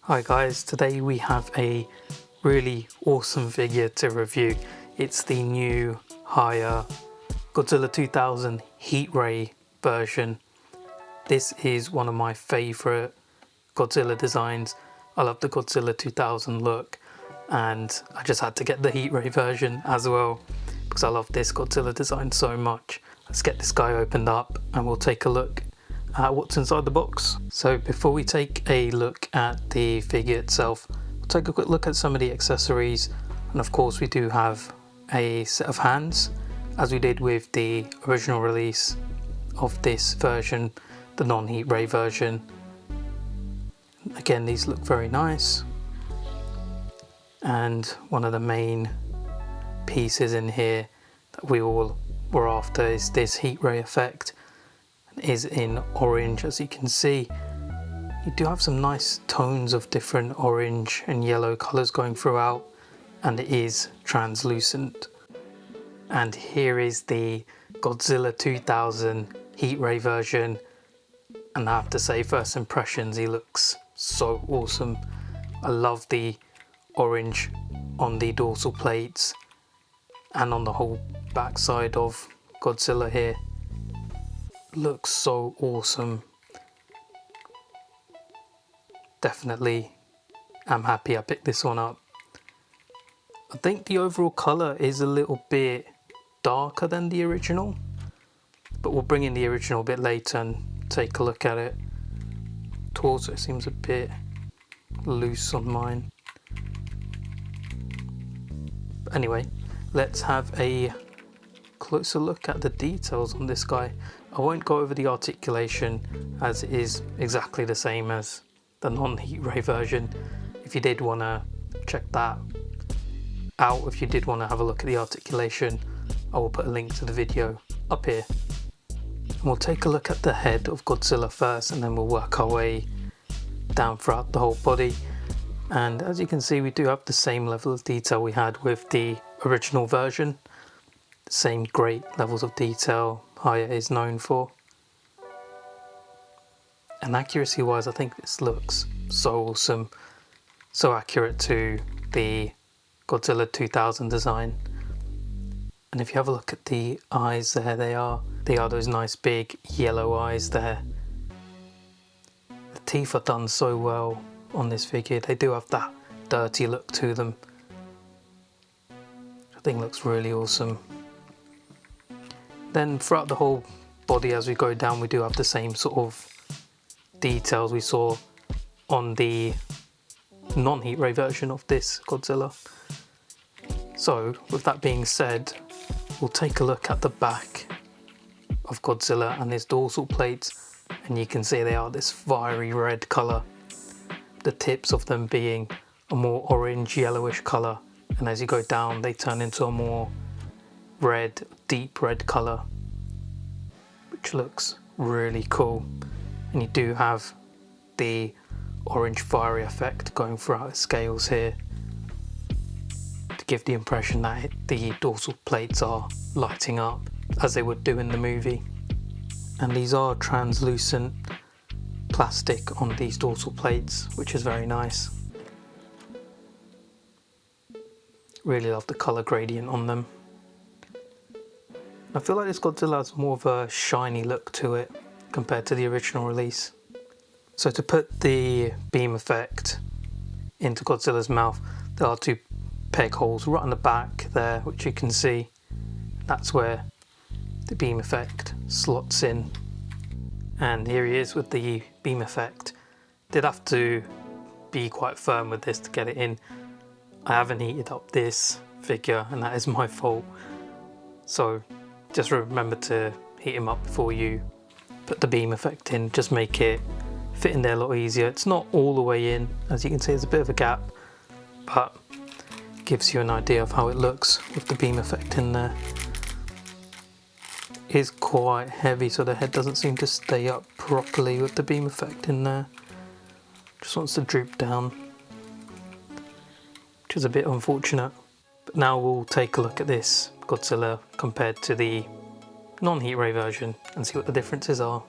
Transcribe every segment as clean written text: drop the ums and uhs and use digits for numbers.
Hi guys, today we have a really awesome figure to review. It's the new Hiya Godzilla 2000 Heat Ray version. This is one of my favourite Godzilla designs. I love the Godzilla 2000 look, and I just had to get the Heat Ray version as well because I love this Godzilla design so much. Let's get this guy opened up and we'll take a look at what's inside the box. So before we take a look at the figure itself, we'll take a quick look at some of the accessories, and of course we do have a set of hands as we did with the original release of this version, the non-heat ray version. Again, these look very nice, and one of the main pieces in here that we all were after is this heat ray effect. Is in orange, as you can see. You do have some nice tones of different orange and yellow colours going throughout, and it is translucent. And here is the Godzilla 2000 Heat Ray version, and I have to say, first impressions, he looks so awesome. I love the orange on the dorsal plates and on the whole backside of Godzilla here. Looks so awesome. Definitely I'm happy I picked this one up. I think the overall colour is a little bit darker than the original, but we'll bring in the original a bit later and take a look at it. Torso seems a bit loose on mine. But anyway, let's have a closer look at the details on this guy. I won't go over the articulation as it is exactly the same as the non-heat ray version. If you did want to check that out, if you did want to have a look at the articulation, I will put a link to the video up here. And we'll take a look at the head of Godzilla first, and then we'll work our way down throughout the whole body. And as you can see, we do have the same level of detail we had with the original version. Same great levels of detail Hiya is known for. And accuracy wise, I think this looks so awesome, so accurate to the Godzilla 2000 design. And if you have a look at the eyes there, they are those nice big yellow eyes there. The teeth are done so well on this figure. They do have that dirty look to them. I think looks really awesome. Then throughout the whole body as we go down, we do have the same sort of details we saw on the non-heat ray version of this Godzilla. So with that being said, we'll take a look at the back of Godzilla and his dorsal plates, and you can see they are this fiery red colour, the tips of them being a more orange yellowish colour, and as you go down they turn into a more red, deep red colour, which looks really cool. And you do have the orange fiery effect going throughout his scales here to give the impression that the dorsal plates are lighting up as they would do in the movie. And these are translucent plastic on these dorsal plates, which is very nice. Really love the colour gradient on them. I feel like this Godzilla has more of a shiny look to it compared to the original release. So to put the beam effect into Godzilla's mouth, there are two peg holes right on the back there, which you can see. That's where the beam effect slots in. And here he is with the beam effect. Did have to be quite firm with this to get it in. I haven't heated up this figure, and that is my fault. So just remember to heat him up before you put the beam effect in. Just make it fit in there a lot easier. It's not all the way in, as you can see there's a bit of a gap, but it gives you an idea of how it looks with the beam effect in there. It is quite heavy, so the head doesn't seem to stay up properly with the beam effect in there. Just wants to droop down, which is a bit unfortunate. But now we'll take a look at this Godzilla compared to the non-heat ray version and see what the differences are.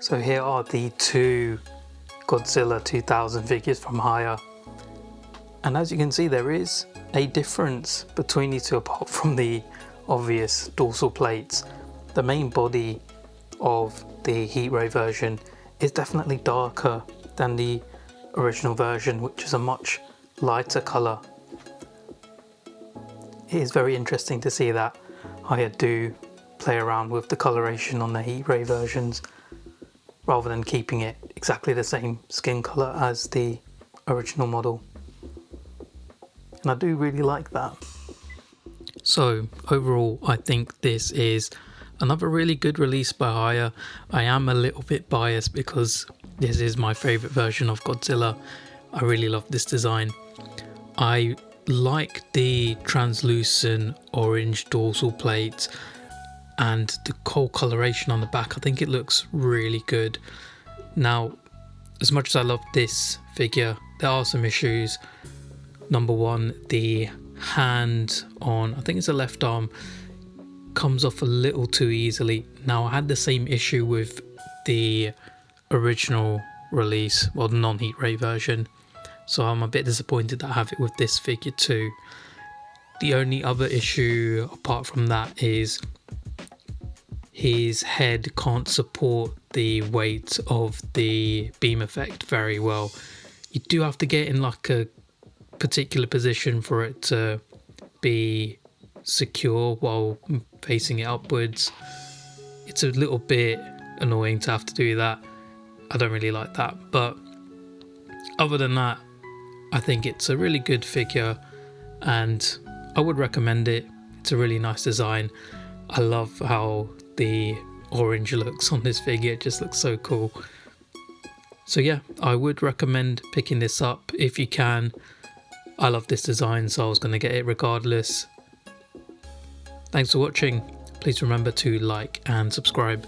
So here are the two Godzilla 2000 figures from Hiya. And as you can see, there is a difference between the two apart from the obvious dorsal plates. The main body of the heat ray version is definitely darker than the original version, which is a much lighter colour. It is very interesting to see that Hiya do play around with the coloration on the heat ray versions rather than keeping it exactly the same skin colour as the original model. And I do really like that. So overall, I think this is another really good release by Hiya. I am a little bit biased because this is my favourite version of Godzilla. I really love this design. I like the translucent orange dorsal plate and the coal coloration on the back. I think it looks really good. Now, as much as I love this figure, there are some issues. Number one, the hand on, I think it's the left arm, comes off a little too easily. Now, I had the same issue with the original release, well, the non-heat ray version, so I'm a bit disappointed that I have it with this figure too. The only other issue apart from that is his head can't support the weight of the beam effect very well. You do have to get in like a particular position for it to be secure while facing it upwards. It's a little bit annoying to have to do that. I don't really like that, but other than that, I think it's a really good figure and I would recommend it. It's a really nice design. I love how the orange looks on this figure, it just looks so cool. So yeah, I would recommend picking this up if you can. I love this design, so I was going to get it regardless. Thanks for watching. Please remember to like and subscribe.